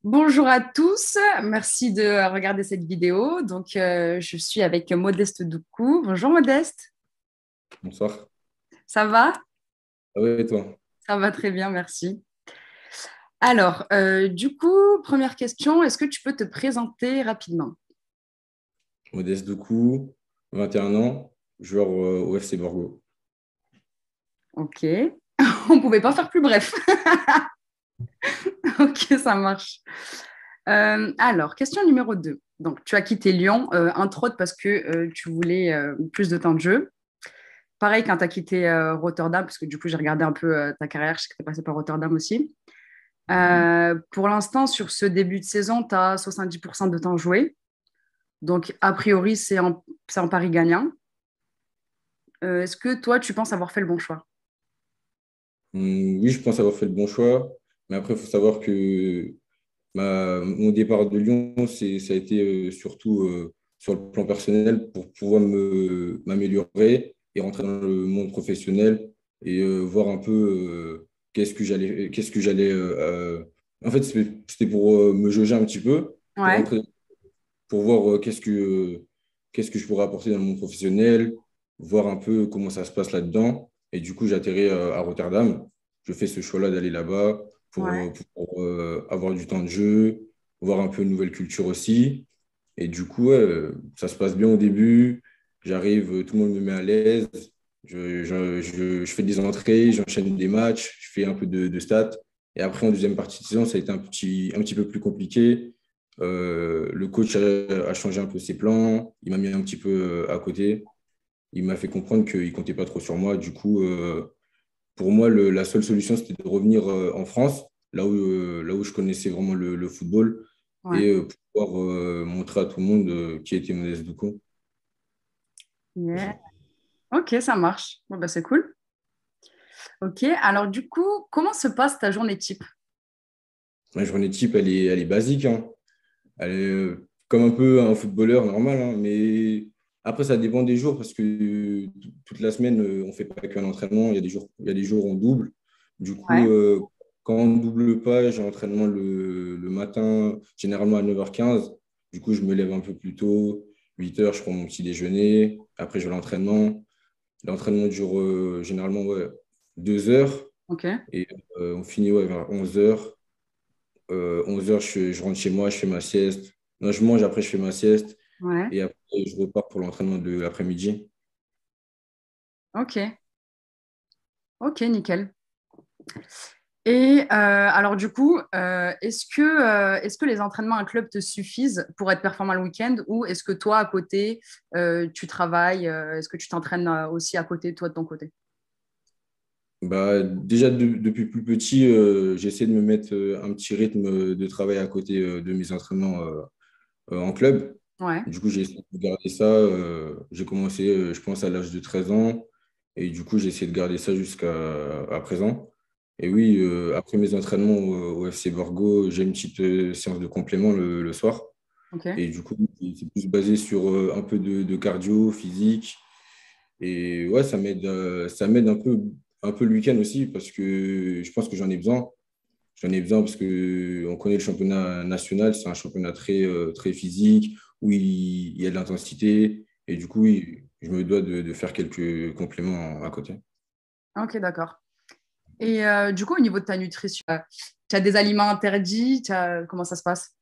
Bonjour à tous, merci de regarder cette vidéo. Je suis avec Modeste Doucou. Bonjour Modeste, Bonsoir. ça va? Ah ouais, et toi? Ça va très bien, merci. Première question, est-ce que tu peux te présenter rapidement? Modeste Doucou, 21 ans, joueur au FC Borgo. Ok, on pouvait pas faire plus bref. Ok, ça marche. Question numéro 2. Donc, tu as quitté Lyon, entre autres parce que tu voulais plus de temps de jeu. Pareil quand tu as quitté Rotterdam, parce que du coup, j'ai regardé un peu ta carrière, je sais que tu es passé par Rotterdam aussi. Pour l'instant, sur ce début de saison, tu as 70% de temps joué. Donc, a priori, c'est en pari gagnant. Est-ce que toi, tu penses avoir fait le bon choix? Oui, je pense avoir fait le bon choix, mais après, il faut savoir que mon départ de Lyon, ça a été surtout sur le plan personnel pour pouvoir m'améliorer et rentrer dans le monde professionnel et voir un peu qu'est-ce que j'allais. En fait, c'était pour me jauger un petit peu, pour Ouais, rentrer pour voir qu'est-ce que je pourrais apporter dans le monde professionnel, voir un peu comment ça se passe là-dedans. Et du coup, j'atterris à Rotterdam. Je fais ce choix-là d'aller là-bas ouais. pour, avoir du temps de jeu, voir un peu une nouvelle culture aussi. Et du coup, ouais, ça se passe bien au début. J'arrive, tout le monde me met à l'aise. Je fais des entrées, j'enchaîne des matchs, je fais un peu de stats. Et après, en deuxième partie de saison, ça a été un petit peu plus compliqué. Le coach a changé un peu ses plans. Il m'a mis un petit peu à côté. Il m'a fait comprendre qu'il ne comptait pas trop sur moi. Du coup, pour moi, la seule solution, c'était de revenir en France, là où je connaissais vraiment le football, Ouais. et pouvoir montrer à tout le monde qui était Modeste Doucouré. Yeah. Ok, ça marche. Bon, bah, c'est cool. Ok, alors du coup, comment se passe ta journée type? Ma journée type, elle est basique, hein. Elle est comme un peu un footballeur normal, hein, mais après, ça dépend des jours parce que toute la semaine, on ne fait pas qu'un entraînement. Il y a des jours où on double. Du coup, Ouais. quand on ne double pas, j'ai entraînement le matin, généralement à 9h15. Du coup, je me lève un peu plus tôt. 8h, je prends mon petit déjeuner. Après, je vais à l'entraînement. L'entraînement dure généralement ouais, 2 heures. Ok. Et on finit ouais, vers 11h. 11h, je rentre chez moi, je fais ma sieste. Non, je mange, après je fais ma sieste. Ouais. Et après, je repars pour l'entraînement de l'après-midi. Ok. Ok, nickel. Est-ce que les entraînements à club te suffisent pour être performant le week-end ou est-ce que toi, à côté, tu travailles, est-ce que tu t'entraînes aussi à côté, toi, de ton côté? Bah, déjà, depuis plus petit, j'essaie de me mettre un petit rythme de travail à côté de mes entraînements en club. Ouais, Du coup, j'ai essayé de garder ça. J'ai commencé, je pense, à l'âge de 13 ans. Et du coup, j'ai essayé de garder ça jusqu'à à présent. Et oui, après mes entraînements au FC Borgo, j'ai une petite séance de complément le soir. ok. Et du coup, c'est plus basé sur un peu de cardio, physique. Et ouais, ça m'aide un peu le week-end aussi parce que je pense que j'en ai besoin. J'en ai besoin parce que on connaît le championnat national, c'est un championnat très physique où il y a de l'intensité. Et du coup, oui, je me dois de faire quelques compléments à côté. Ok, d'accord. Du coup, au niveau de ta nutrition, tu as des aliments interdits, comment ça se passe?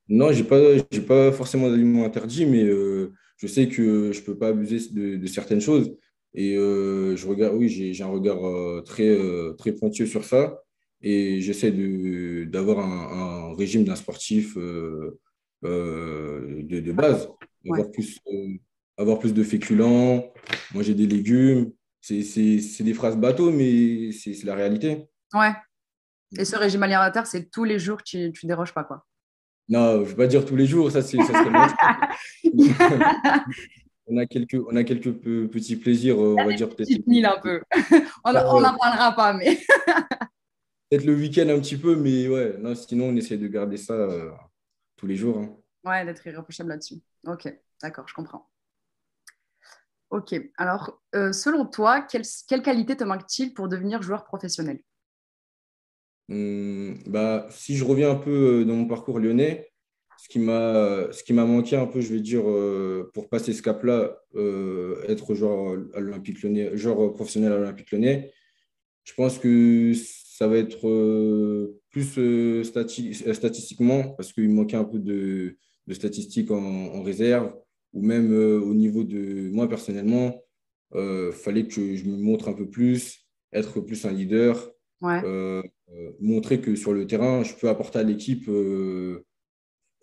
Non, j'ai pas forcément d'aliments interdits, mais je sais que je peux pas abuser de certaines choses. Et je regarde, oui, j'ai un regard très pointilleux sur ça. Et j'essaie d'avoir un régime d'un sportif de base. Ouais. Avoir plus de féculents, manger des légumes. C'est des phrases bateau, mais c'est la réalité. Ouais. Et ce régime alimentaire, c'est tous les jours, tu déroges pas, quoi. Non, je ne vais pas dire tous les jours, ça serait le mensonge. On a quelques petits plaisirs, on va dire peut-être Petite mille un peu. On ouais, n'en parlera pas, mais. peut-être le week-end un petit peu, mais ouais, non, sinon on essaie de garder ça tous les jours, hein. Ouais, d'être irréprochable là-dessus. Ok, d'accord, je comprends. Ok, selon toi, quelle qualité te manque-t-il pour devenir joueur professionnel? Bah, si je reviens un peu dans mon parcours lyonnais, ce qui m'a manqué un peu, je vais dire, pour passer ce cap-là, être joueur à l'Olympique Lyonnais, joueur professionnel à l'Olympique Lyonnais, je pense que ça va être plus statistiquement, parce qu'il me manquait un peu de statistiques en réserve, ou même au niveau de moi personnellement, fallait que je me montre un peu plus, être plus un leader, Ouais, euh, montrer que sur le terrain, je peux apporter à l'équipe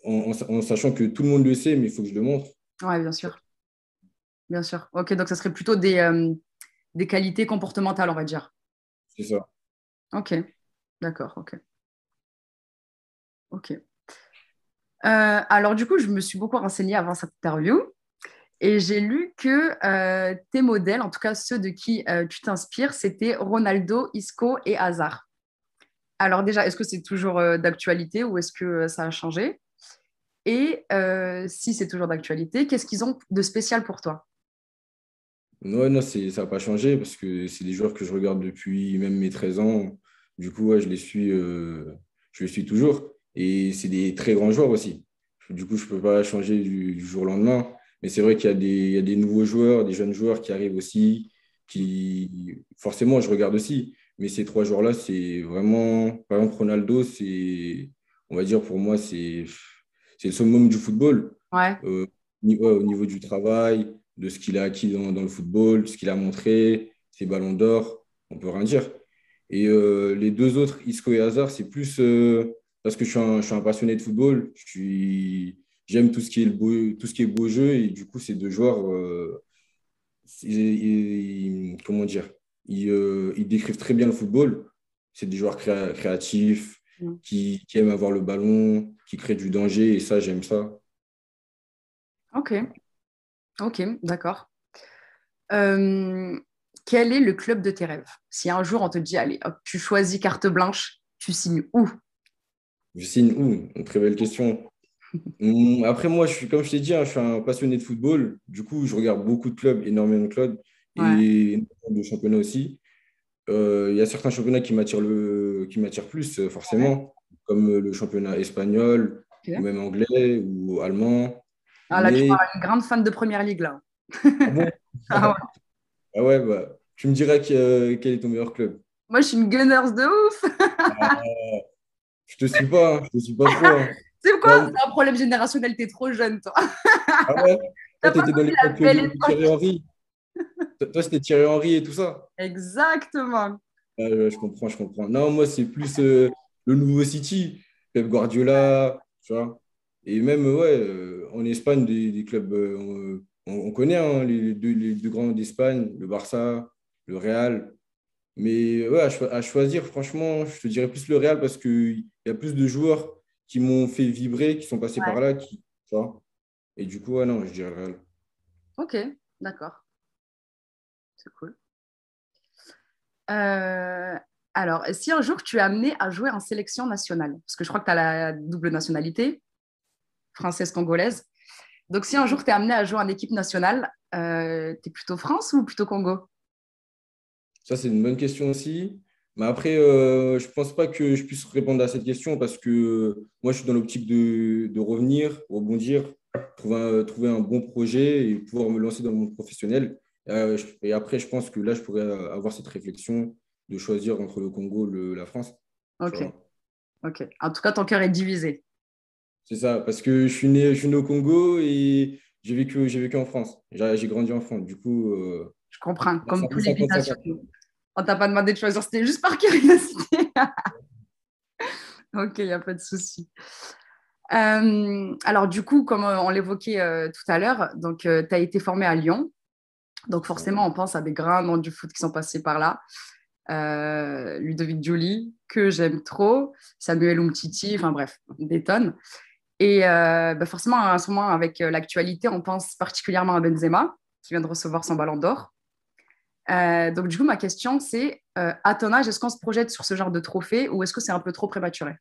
en sachant que tout le monde le sait, mais il faut que je le montre. ouais, bien sûr. Bien sûr. Ok, donc ça serait plutôt des qualités comportementales, on va dire. C'est ça. Ok, d'accord, ok. Ok. Alors du coup, je me suis beaucoup renseignée avant cette interview et j'ai lu que tes modèles, en tout cas ceux de qui tu t'inspires, c'était Ronaldo, Isco et Hazard. Alors déjà, est-ce que c'est toujours d'actualité ou est-ce que ça a changé? Et si c'est toujours d'actualité, qu'est-ce qu'ils ont de spécial pour toi? Non, non, ça n'a pas changé parce que c'est des joueurs que je regarde depuis même mes 13 ans. Du coup, ouais, je les suis toujours. Et c'est des très grands joueurs aussi. Du coup, je ne peux pas changer du jour au lendemain. Mais c'est vrai qu'il y a des nouveaux joueurs, des jeunes joueurs qui arrivent aussi, qui forcément, je regarde aussi. Mais ces trois joueurs-là, c'est vraiment, par exemple, Ronaldo, on va dire pour moi, c'est le summum du football. Ouais, Euh, au niveau du travail, de ce qu'il a acquis dans le football, ce qu'il a montré, ses ballons d'or, on peut rien dire. Et les deux autres, Isco et Hazard, c'est plus parce que je suis un passionné de football. J'aime tout ce qui est tout ce qui est beau jeu. Et du coup, ces deux joueurs, comment dire, ils décrivent très bien le football. C'est des joueurs créatifs, mm. qui aiment avoir le ballon, qui créent du danger. Et ça, j'aime ça. Ok, ok, d'accord. Euh, Quel est le club de tes rêves? Si un jour on te dit, allez, hop, tu choisis carte blanche, tu signes où? Je signe où? Une très belle question. Après, moi, comme je t'ai dit, hein, je suis un passionné de football. Du coup, je regarde beaucoup de clubs, énormément de clubs Ouais, et énormément de championnats aussi. Il y a certains championnats qui m'attirent plus, ouais, forcément, comme le championnat espagnol, ou ok. même anglais, ou allemand. Ah là, tu Mais, parles à une grande fan de Première Ligue, là. ah bon? Ah ouais. Ah ouais, bah, tu me dirais quel est ton meilleur club? Moi, je suis une Gunners de ouf. Ah, je te suis pas, hein, je te suis pas trop, hein. C'est quoi? Ouais. C'est un problème générationnel, t'es trop jeune, toi. Ah ouais? Toi, T'as tu pas étais dans connu la l'époque belle de époque. Thierry Henry. Toi, c'était Thierry Henry et tout ça. Exactement. Ah, je comprends, je comprends. Non, moi, c'est plus le nouveau City, Pep Guardiola, tu vois. Et même, ouais, en Espagne, des clubs, on connaît hein, les deux grands d'Espagne, le Barça, le Real. Mais ouais, à choisir, franchement, je te dirais plus le Real parce qu'il y a plus de joueurs qui m'ont fait vibrer, qui sont passés par Ouais. là, tu vois. Et du coup, ouais, non, je dirais le Real. Ok, d'accord. C'est cool. Euh, alors, si un jour tu es amené à jouer en sélection nationale, parce que je crois que tu as la double nationalité, française-congolaise. Donc, si un jour tu es amené à jouer en équipe nationale, tu es plutôt France ou plutôt Congo? Ça, c'est une bonne question aussi. Mais après, je ne pense pas que je puisse répondre à cette question parce que moi, je suis dans l'optique de revenir, rebondir, trouver un bon projet et pouvoir me lancer dans le monde professionnel. Et après, je pense que là, je pourrais avoir cette réflexion de choisir entre le Congo et la France. Tu Ok, vois. ok. En tout cas, ton cœur est divisé. C'est ça, parce que je suis né au Congo et j'ai vécu en France. J'ai grandi en France. Du coup, Je comprends, c'est comme un peu tous les cinquante binationaux. 50. On t'a pas demandé de choisir, c'était juste par curiosité. Ok, il n'y a pas de souci. Alors, du coup, comme on l'évoquait tout à l'heure, donc tu as été formé à Lyon. Donc, C'est ça. forcément, on pense à des grands noms du foot qui sont passés par là. Ludovic Giuli, que j'aime trop, Samuel Umtiti, enfin bref, des tonnes. Et bah forcément, en ce moment, avec l'actualité, on pense particulièrement à Benzema, qui vient de recevoir son ballon d'or. Donc, du coup, ma question, c'est à ton âge, est-ce qu'on se projette sur ce genre de trophée ou est-ce que c'est un peu trop prématuré?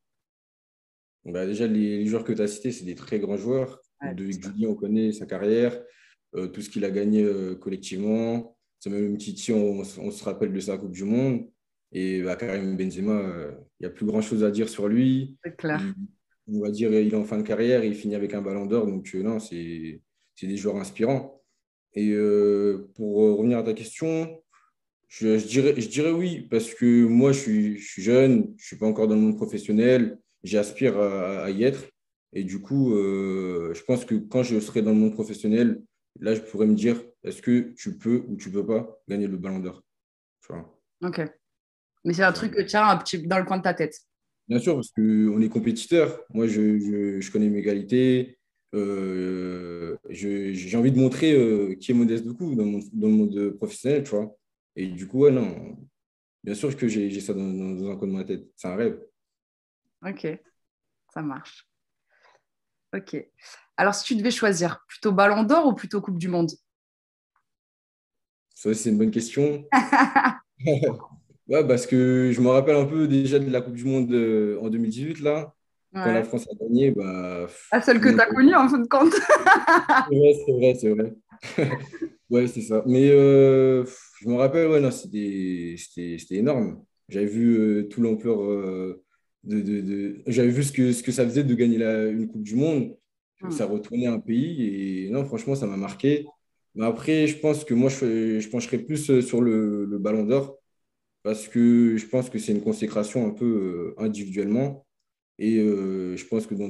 Bah, déjà, les joueurs que tu as cités, c'est des très grands joueurs. Ouais, Ludovic Giuly, on connaît sa carrière, tout ce qu'il a gagné collectivement. C'est même Titi, on se rappelle de sa Coupe du Monde. Et bah, Karim Benzema, il n'y a plus grand-chose à dire sur lui. C'est clair. Il, on va dire il est en fin de carrière, il finit avec un ballon d'or. Donc, non, c'est des joueurs inspirants. Et pour revenir à ta question, je dirais oui, parce que moi, je suis jeune, je ne suis pas encore dans le monde professionnel, j'aspire à y être. Et du coup, je pense que quand je serai dans le monde professionnel, là, je pourrais me dire, est-ce que tu peux ou tu ne peux pas gagner le ballon d'or? Tu vois, Ok. Mais c'est un truc que tu as un petit dans le coin de ta tête. bien sûr, parce qu'on est compétiteur. Moi, je connais mes qualités. J'ai envie de montrer qui est Modeste Doku dans le monde professionnel, tu vois. Et du coup, ouais, non, bien sûr que j'ai ça dans un coin de ma tête. C'est un rêve. Ok, ça marche. Ok. Alors, si tu devais choisir, plutôt Ballon d'Or ou plutôt Coupe du Monde? Ça, c'est une bonne question. Ouais, parce que je me rappelle un peu déjà de la Coupe du Monde en 2018, là, quand la Ouais. France a gagné, bah, La seule tout le que tu monde. as connue, en fin de compte. C'est vrai, c'est vrai, c'est vrai. Ouais, c'est ça. Mais je me rappelle, ouais, non, c'était énorme. J'avais vu tout l'ampleur J'avais vu ce que ça faisait de gagner une Coupe du Monde. Hmm. Ça retournait un pays. Et non, franchement, ça m'a marqué. Mais après, je pense que moi, je pencherais plus sur le Ballon d'Or parce que je pense que c'est une consécration un peu individuellement. Et je pense que dans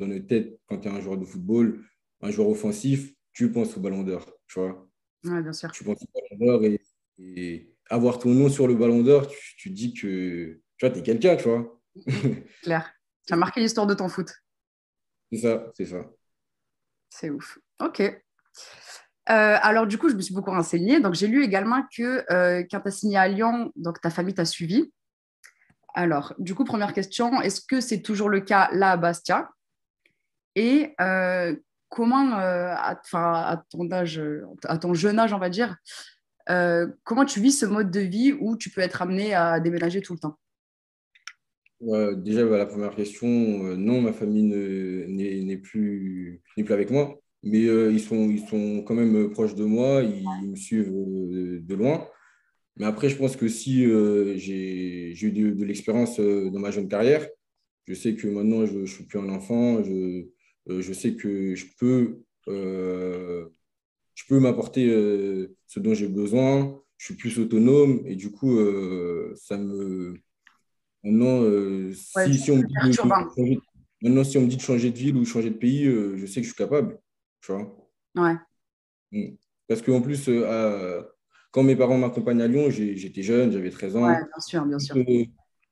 notre tête, quand tu es un joueur de football, un joueur offensif, tu penses au Ballon d'Or, tu vois. Ouais, bien sûr. Tu penses au Ballon d'Or et avoir ton nom sur le Ballon d'Or, tu dis que tu vois, es quelqu'un, tu vois. Claire. Tu as marqué l'histoire de ton foot. C'est ça, c'est ça. C'est ouf. Ok. Alors, du coup, je me suis beaucoup renseignée. Donc, j'ai lu également que quand tu as signé à Lyon, donc ta famille t'a suivi. Alors, du coup, première question, est-ce que c'est toujours le cas là à Bastia? Et comment, à ton âge, à ton jeune âge, on va dire, comment tu vis ce mode de vie où tu peux être amené à déménager tout le temps? Ouais, déjà, bah, la première question, non, ma famille n'est plus avec moi, mais ils sont quand même proches de moi, ils me suivent de loin. Mais après, je pense que si j'ai eu de l'expérience dans ma jeune carrière, je sais que maintenant, je ne suis plus un enfant, je sais que je peux m'apporter ce dont j'ai besoin, je suis plus autonome et du coup, ça me. Maintenant, Ouais, si on me c'est dit perturbant. maintenant, si on me dit de changer de ville ou changer de pays, je sais que je suis capable, tu vois. Ouais, Mm. Parce qu'en plus, quand mes parents m'accompagnent à Lyon, j'étais jeune, j'avais 13 ouais, ans. bien sûr, bien sûr. Euh,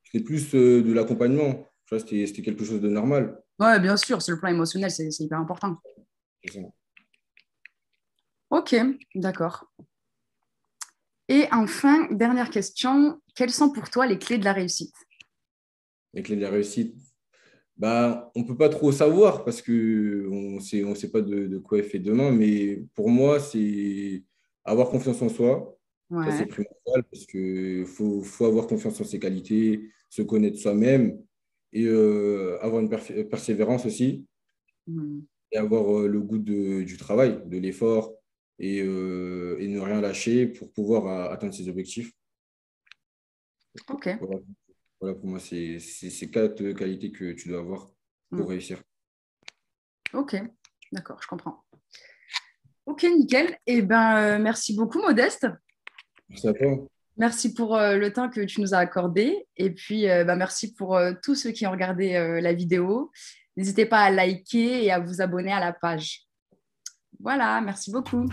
C'était plus de l'accompagnement. Tu vois, c'était quelque chose de normal. Ouais, bien sûr, sur le plan émotionnel, c'est hyper important. C'est ça. Ok, d'accord. Et enfin, dernière question, quelles sont pour toi les clés de la réussite? Les clés de la réussite, bah, on ne peut pas trop savoir parce qu'on sait pas de quoi est fait demain. Mais pour moi, c'est avoir confiance en soi. Ça, c'est Ouais. primordial parce qu'il faut avoir confiance en ses qualités, se connaître soi-même et avoir une persévérance aussi Hmm. et avoir le goût du travail, de l'effort et ne rien lâcher pour pouvoir atteindre ses objectifs. Ok. Voilà, voilà pour moi, c'est ces quatre qualités que tu dois avoir Hmm. pour réussir. Ok, d'accord, je comprends. Ok, nickel. Eh ben, merci beaucoup, Modeste. Merci à toi. Merci pour le temps que tu nous as accordé. Et puis, bah, merci pour tous ceux qui ont regardé la vidéo. N'hésitez pas à liker et à vous abonner à la page. Voilà, merci beaucoup.